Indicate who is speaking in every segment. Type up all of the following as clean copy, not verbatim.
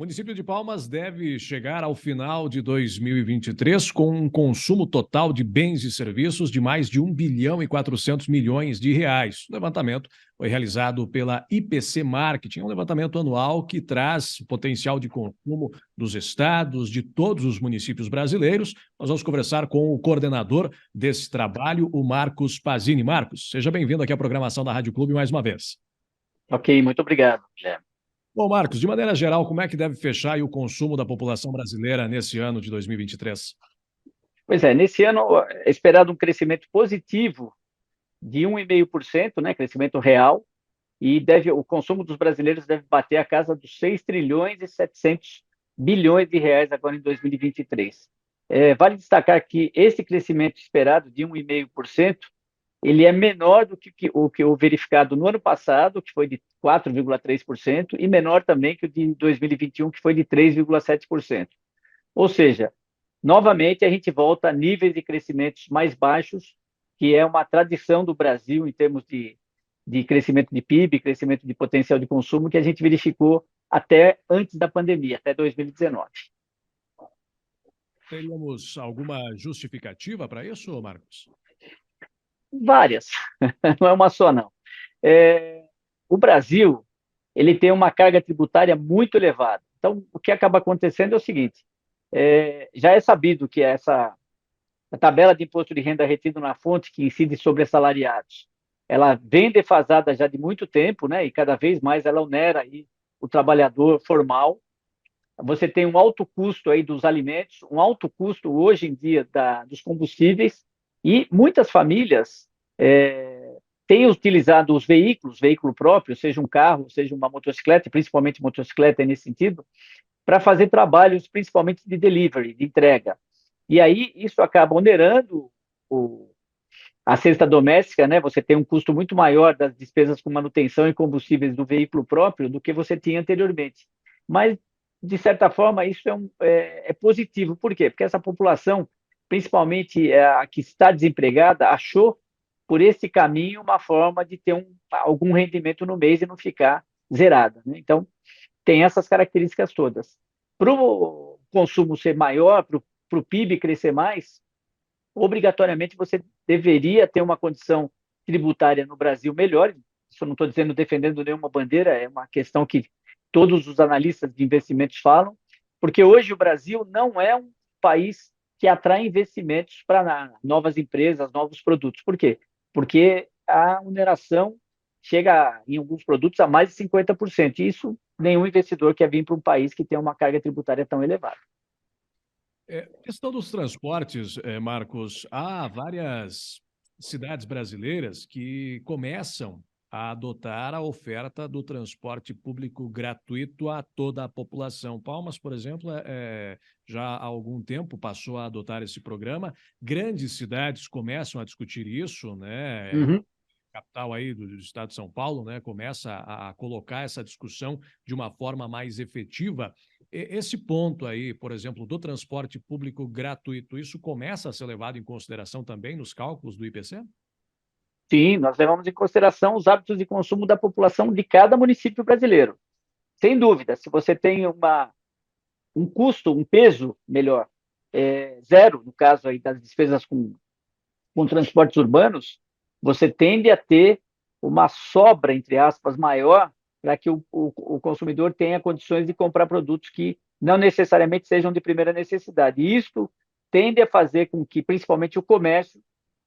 Speaker 1: município de Palmas deve chegar ao final de 2023 com um consumo total de bens e serviços de mais de 1,4 bilhão de reais. O levantamento foi realizado pela IPC Marketing, um levantamento anual que traz o potencial de consumo dos estados, de todos os municípios brasileiros. Nós vamos conversar com o coordenador desse trabalho, o Marcos Pazini. Marcos, seja bem-vindo aqui à programação da Rádio Clube mais uma vez.
Speaker 2: Ok, muito obrigado, Guilherme.
Speaker 1: Bom, Marcos, de maneira geral, como é que deve fechar aí o consumo da população brasileira nesse ano de 2023?
Speaker 2: Pois é, nesse ano é esperado um crescimento positivo de 1,5%, né, crescimento real, e o consumo dos brasileiros deve bater a casa dos 6 trilhões e 700 bilhões de reais agora em 2023. Vale destacar que esse crescimento esperado de 1,5%, ele é menor do que o verificado no ano passado, que foi de 4,3%, e menor também que o de 2021, que foi de 3,7%. Ou seja, novamente a gente volta a níveis de crescimentos mais baixos, que é uma tradição do Brasil em termos de crescimento de PIB, crescimento de potencial de consumo, que a gente verificou até antes da pandemia, até 2019.
Speaker 1: Teríamos alguma justificativa para isso, Marcos?
Speaker 2: Várias, não é uma só, não. O Brasil, ele tem uma carga tributária muito elevada. Então, o que acaba acontecendo é o seguinte, já é sabido que a tabela de imposto de renda retido na fonte, que incide sobre assalariados, ela vem defasada já de muito tempo, né? E cada vez mais ela onera aí o trabalhador formal. Você tem um alto custo aí dos alimentos, um alto custo hoje em dia dos combustíveis, e muitas famílias têm utilizado os veículos, veículo próprio, seja um carro, seja uma motocicleta, principalmente motocicleta nesse sentido, para fazer trabalhos principalmente de delivery, de entrega. E aí isso acaba onerando a cesta doméstica, né? Você tem um custo muito maior das despesas com manutenção e combustíveis do veículo próprio do que você tinha anteriormente. Mas, de certa forma, isso é positivo. Por quê? Porque essa população, principalmente a que está desempregada, achou por esse caminho uma forma de ter algum rendimento no mês e não ficar zerada, né? Então, tem essas características todas. Para o consumo ser maior, para o PIB crescer mais, obrigatoriamente você deveria ter uma condição tributária no Brasil melhor. Isso eu não estou dizendo defendendo nenhuma bandeira, é uma questão que todos os analistas de investimentos falam, porque hoje o Brasil não é um país que atrai investimentos para novas empresas, novos produtos. Por quê? Porque a oneração chega em alguns produtos a mais de 50%. E isso nenhum investidor quer vir para um país que tem uma carga tributária tão elevada.
Speaker 1: Questão dos transportes, Marcos, há várias cidades brasileiras que começam a adotar a oferta do transporte público gratuito a toda a população. Palmas, por exemplo, já há algum tempo passou a adotar esse programa. Grandes cidades começam a discutir isso, né?
Speaker 2: Uhum.
Speaker 1: Capital aí do estado de São Paulo, né, começa a colocar essa discussão de uma forma mais efetiva. Esse ponto aí, por exemplo, do transporte público gratuito, isso começa a ser levado em consideração também nos cálculos do IPC?
Speaker 2: Sim, nós levamos em consideração os hábitos de consumo da população de cada município brasileiro. Sem dúvida, se você tem um custo, um peso melhor, zero, no caso aí das despesas com transportes urbanos, você tende a ter uma sobra, entre aspas, maior para que o consumidor tenha condições de comprar produtos que não necessariamente sejam de primeira necessidade. E isso tende a fazer com que, principalmente, o comércio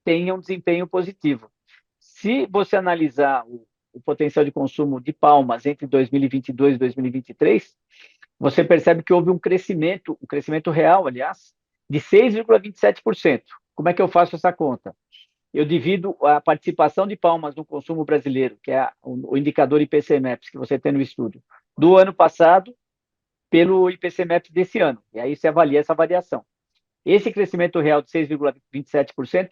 Speaker 2: tenha um desempenho positivo. Se você analisar o potencial de consumo de Palmas entre 2022 e 2023, você percebe que houve um crescimento real, aliás, de 6,27%. Como é que eu faço essa conta? Eu divido a participação de Palmas no consumo brasileiro, que é o indicador IPC-MEPS que você tem no estudo, do ano passado pelo IPC-MEPS desse ano. E aí você avalia essa variação. Esse crescimento real de 6,27%,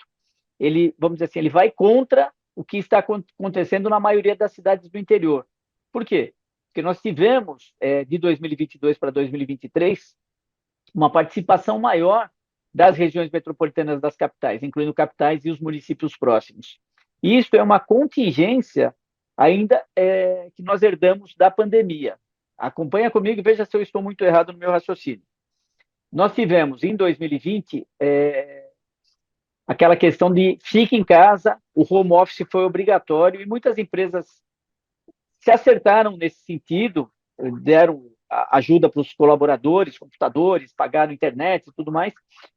Speaker 2: ele, vamos dizer assim, ele vai contra o que está acontecendo na maioria das cidades do interior. Por quê? Porque nós tivemos, de 2022 para 2023, uma participação maior das regiões metropolitanas das capitais, incluindo capitais e os municípios próximos. Isso é uma contingência ainda que nós herdamos da pandemia. Acompanha comigo e veja se eu estou muito errado no meu raciocínio. Nós tivemos, em 2020, aquela questão de fique em casa, o home office foi obrigatório e muitas empresas se acertaram nesse sentido, deram ajuda para os colaboradores, computadores, pagaram internet e tudo mais,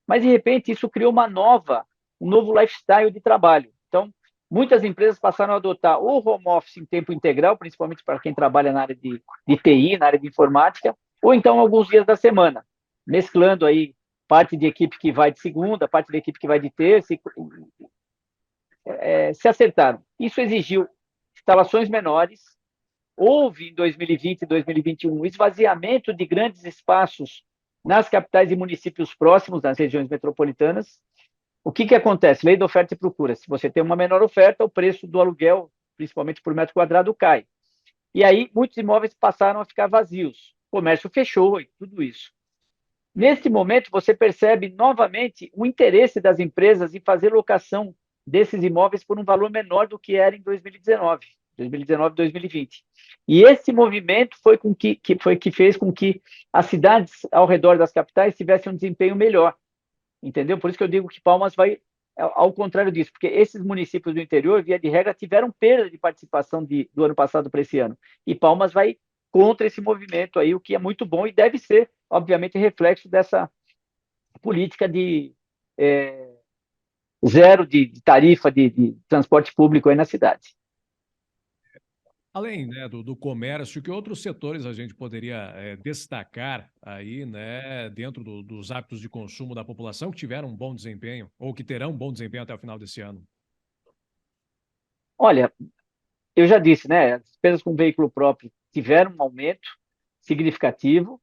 Speaker 2: mas de repente isso criou um novo lifestyle de trabalho. Então, muitas empresas passaram a adotar o home office em tempo integral, principalmente para quem trabalha na área de TI, na área de informática, ou então alguns dias da semana, mesclando aí parte de equipe que vai de segunda, parte da equipe que vai de terça, se acertaram. Isso exigiu instalações menores. Houve em 2020 e 2021 um esvaziamento de grandes espaços nas capitais e municípios próximos, nas regiões metropolitanas. O que acontece? Lei da oferta e procura. Se você tem uma menor oferta, o preço do aluguel, principalmente por metro quadrado, cai. E aí, muitos imóveis passaram a ficar vazios. O comércio fechou e tudo isso. Nesse momento, você percebe novamente o interesse das empresas em fazer locação desses imóveis por um valor menor do que era em 2019, 2020. E esse movimento foi que fez com que as cidades ao redor das capitais tivessem um desempenho melhor, entendeu? Por isso que eu digo que Palmas vai ao contrário disso, porque esses municípios do interior, via de regra, tiveram perda de participação do ano passado para esse ano. E Palmas vai contra esse movimento aí, o que é muito bom e deve ser, obviamente, reflexo dessa política de zero de tarifa de transporte público aí na cidade.
Speaker 1: Além, né, do comércio, que outros setores a gente poderia destacar aí, né, dentro dos hábitos de consumo da população que tiveram um bom desempenho ou que terão um bom desempenho até o final desse ano?
Speaker 2: Olha, eu já disse, né, as despesas com veículo próprio tiveram um aumento significativo.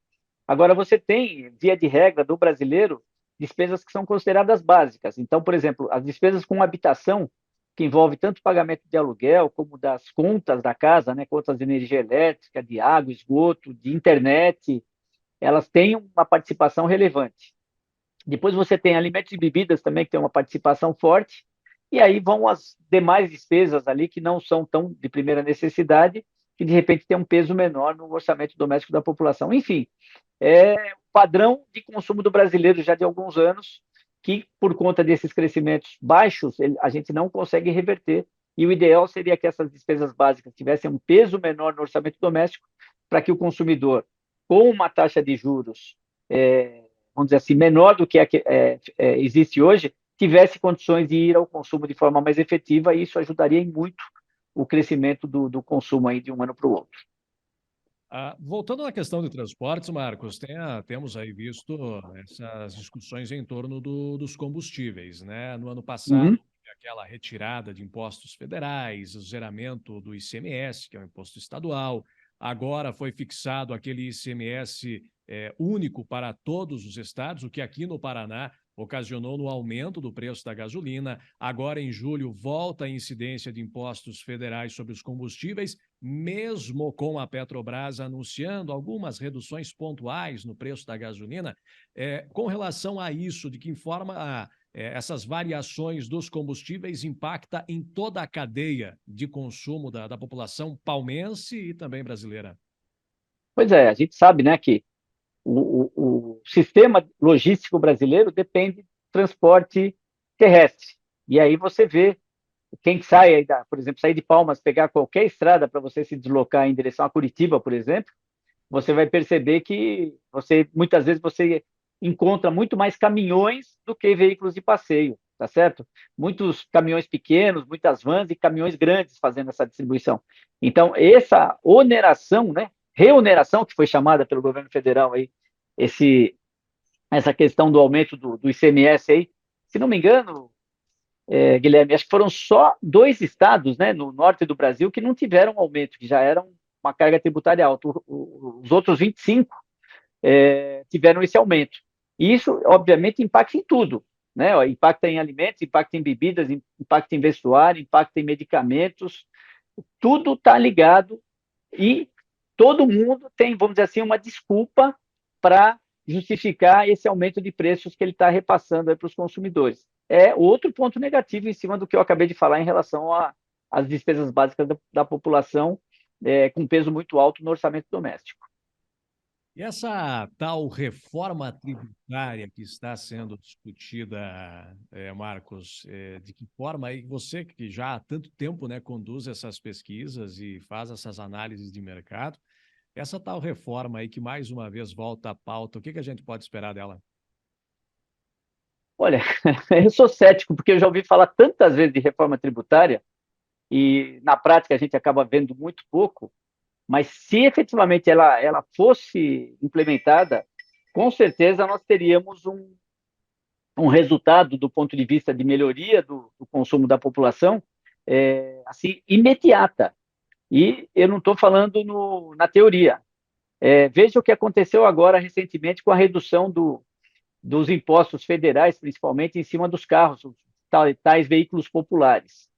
Speaker 2: Agora, você tem, via de regra do brasileiro, despesas que são consideradas básicas. Então, por exemplo, as despesas com habitação, que envolve tanto o pagamento de aluguel como das contas da casa, né, contas de energia elétrica, de água, esgoto, de internet, elas têm uma participação relevante. Depois você tem alimentos e bebidas também, que tem uma participação forte, e aí vão as demais despesas ali que não são tão de primeira necessidade, que de repente tem um peso menor no orçamento doméstico da população. Enfim, é o padrão de consumo do brasileiro já de alguns anos, que por conta desses crescimentos baixos, a gente não consegue reverter, e o ideal seria que essas despesas básicas tivessem um peso menor no orçamento doméstico, para que o consumidor, com uma taxa de juros vamos dizer assim, menor do que existe hoje, tivesse condições de ir ao consumo de forma mais efetiva, e isso ajudaria em muito o crescimento do consumo aí de um ano para o outro.
Speaker 1: Voltando à questão de transportes, Marcos, temos aí visto essas discussões em torno dos combustíveis, né? No ano passado,
Speaker 2: Uhum.
Speaker 1: aquela retirada de impostos federais, o zeramento do ICMS, que é o imposto estadual. Agora foi fixado aquele ICMS único para todos os estados, o que aqui no Paraná ocasionou no aumento do preço da gasolina. Agora, em julho, volta a incidência de impostos federais sobre os combustíveis, mesmo com a Petrobras anunciando algumas reduções pontuais no preço da gasolina. Com relação a isso, de que forma essas variações dos combustíveis impacta em toda a cadeia de consumo da população palmense e também brasileira?
Speaker 2: Pois é, a gente sabe, né, que o sistema logístico brasileiro depende do transporte terrestre. E aí você vê quem sai, aí por exemplo, sair de Palmas, pegar qualquer estrada para você se deslocar em direção a Curitiba, por exemplo, você vai perceber que muitas vezes você encontra muito mais caminhões do que veículos de passeio, tá certo? Muitos caminhões pequenos, muitas vans e caminhões grandes fazendo essa distribuição. Então, essa oneração, né, reoneração que foi chamada pelo governo federal aí, essa questão do aumento do ICMS aí, se não me engano, Guilherme, acho que foram só 2 estados, né, no norte do Brasil, que não tiveram aumento, que já eram uma carga tributária alta. Os outros 25 tiveram esse aumento. E isso, obviamente, impacta em tudo, né? Impacta em alimentos, impacta em bebidas, impacta em vestuário, impacta em medicamentos. Tudo está ligado e todo mundo tem, vamos dizer assim, uma desculpa para justificar esse aumento de preços que ele está repassando para os consumidores. É outro ponto negativo em cima do que eu acabei de falar em relação às despesas básicas da população com peso muito alto no orçamento doméstico.
Speaker 1: E essa tal reforma tributária que está sendo discutida, Marcos, de que forma aí você que já há tanto tempo, né, conduz essas pesquisas e faz essas análises de mercado, essa tal reforma aí que mais uma vez volta à pauta, o que que a gente pode esperar dela?
Speaker 2: Olha, eu sou cético, porque eu já ouvi falar tantas vezes de reforma tributária e, na prática, a gente acaba vendo muito pouco, mas se efetivamente ela fosse implementada, com certeza nós teríamos um resultado do ponto de vista de melhoria do consumo da população, assim, imediata. E eu não estou falando na teoria. Veja o que aconteceu agora recentemente com a redução dos impostos federais, principalmente em cima dos carros, os tais veículos populares.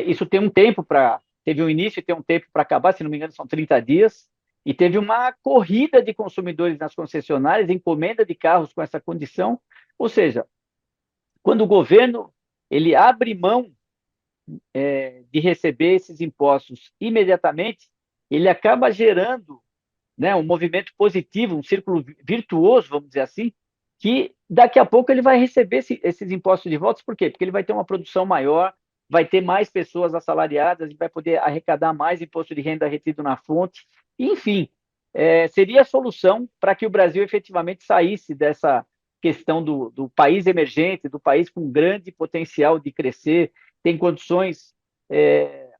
Speaker 2: Isso tem um tempo para. Teve um início e tem um tempo para acabar, se não me engano, são 30 dias. E teve uma corrida de consumidores nas concessionárias, encomenda de carros com essa condição. Ou seja, quando o governo ele abre mão de receber esses impostos imediatamente, ele acaba gerando, né, um movimento positivo, um círculo virtuoso, vamos dizer assim, que daqui a pouco ele vai receber esses impostos de volta. Por quê? Porque ele vai ter uma produção maior, vai ter mais pessoas assalariadas, vai poder arrecadar mais imposto de renda retido na fonte. Enfim, seria a solução para que o Brasil efetivamente saísse dessa questão do país emergente, do país com grande potencial de crescer, tem condições é,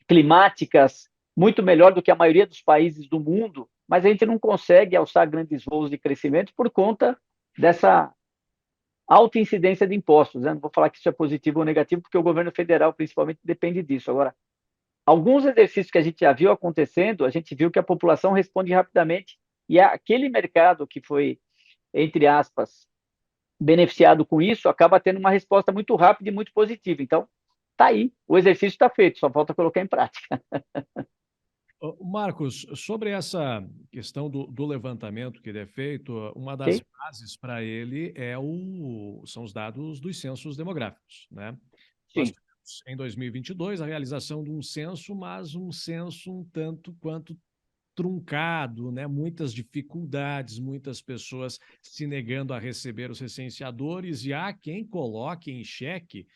Speaker 2: climáticas muito melhor do que a maioria dos países do mundo, mas a gente não consegue alçar grandes voos de crescimento por conta dessa alta incidência de impostos, né? Não vou falar que isso é positivo ou negativo, porque o governo federal, principalmente, depende disso. Agora, alguns exercícios que a gente já viu acontecendo, a gente viu que a população responde rapidamente e aquele mercado que foi, entre aspas, beneficiado com isso, acaba tendo uma resposta muito rápida e muito positiva. Então, tá aí, o exercício está feito, só falta colocar em prática.
Speaker 1: Ô, Marcos, sobre essa questão do levantamento que ele é feito, uma das
Speaker 2: Ok?
Speaker 1: bases para ele são os dados dos censos demográficos, né? Nós
Speaker 2: Sim.
Speaker 1: tivemos em 2022 a realização de um censo, mas um censo um tanto quanto truncado, né? Muitas dificuldades, muitas pessoas se negando a receber os recenseadores, e há quem coloque em xeque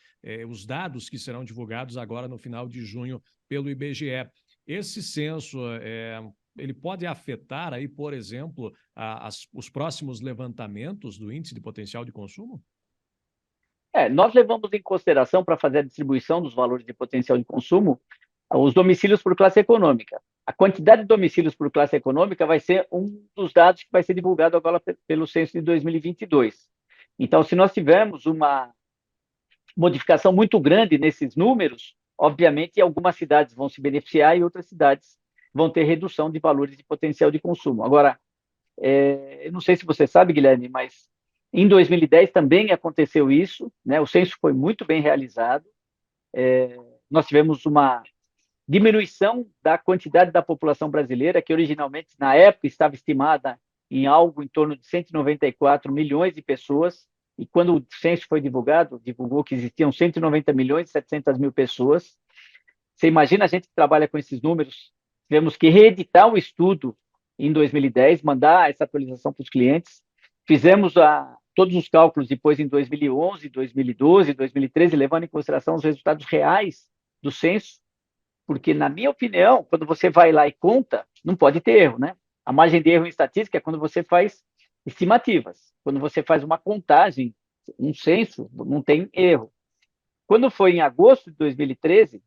Speaker 1: os dados que serão divulgados agora no final de junho pelo IBGE. Esse censo ele pode afetar aí, por exemplo, os próximos levantamentos do índice de potencial de consumo?
Speaker 2: Nós levamos em consideração para fazer a distribuição dos valores de potencial de consumo os domicílios por classe econômica. A quantidade de domicílios por classe econômica vai ser um dos dados que vai ser divulgado agora pelo censo de 2022. Então, se nós tivermos uma modificação muito grande nesses números, obviamente algumas cidades vão se beneficiar e outras cidades vão ter redução de valores de potencial de consumo. Agora, eu não sei se você sabe, Guilherme, mas em 2010 também aconteceu isso, né? O censo foi muito bem realizado. Nós tivemos uma diminuição da quantidade da população brasileira, que originalmente, na época, estava estimada em algo em torno de 194 milhões de pessoas, e quando o censo foi divulgado, divulgou que existiam 190 milhões e 700 mil pessoas. Você imagina a gente que trabalha com esses números, tivemos que reeditar o estudo em 2010, mandar essa atualização para os clientes, fizemos todos os cálculos depois em 2011, 2012, 2013, levando em consideração os resultados reais do censo, porque, na minha opinião, quando você vai lá e conta, não pode ter erro, né? A margem de erro em estatística é quando você faz estimativas. Quando você faz uma contagem, um censo, não tem erro. Quando foi em agosto de 2013,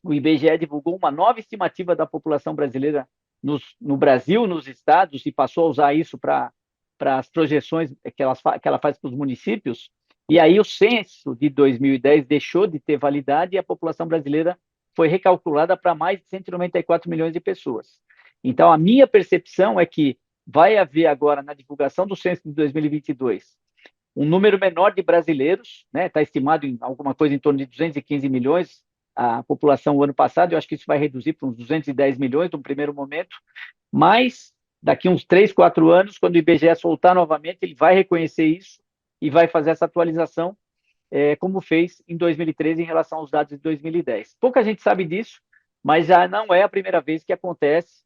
Speaker 2: o IBGE divulgou uma nova estimativa da população brasileira no Brasil, nos estados, e passou a usar isso para as projeções que ela faz para os municípios. E aí o censo de 2010 deixou de ter validade e a população brasileira foi recalculada para mais de 194 milhões de pessoas. Então, a minha percepção é que vai haver agora, na divulgação do censo de 2022, um número menor de brasileiros, né? Está estimado em alguma coisa em torno de 215 milhões a população o ano passado. Eu acho que isso vai reduzir para uns 210 milhões no primeiro momento, mas daqui uns 3, 4 anos, quando o IBGE soltar novamente, ele vai reconhecer isso e vai fazer essa atualização, como fez em 2013 em relação aos dados de 2010. Pouca gente sabe disso, mas já não é a primeira vez que acontece.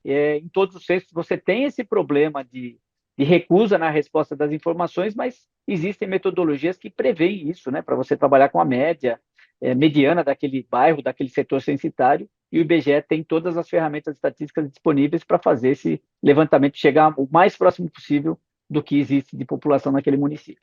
Speaker 2: em todos os censos você tem esse problema de recusa na resposta das informações, mas existem metodologias que preveem isso, né, para você trabalhar com a média, mediana daquele bairro, daquele setor censitário, e o IBGE tem todas as ferramentas estatísticas disponíveis para fazer esse levantamento chegar o mais próximo possível do que existe de população naquele município.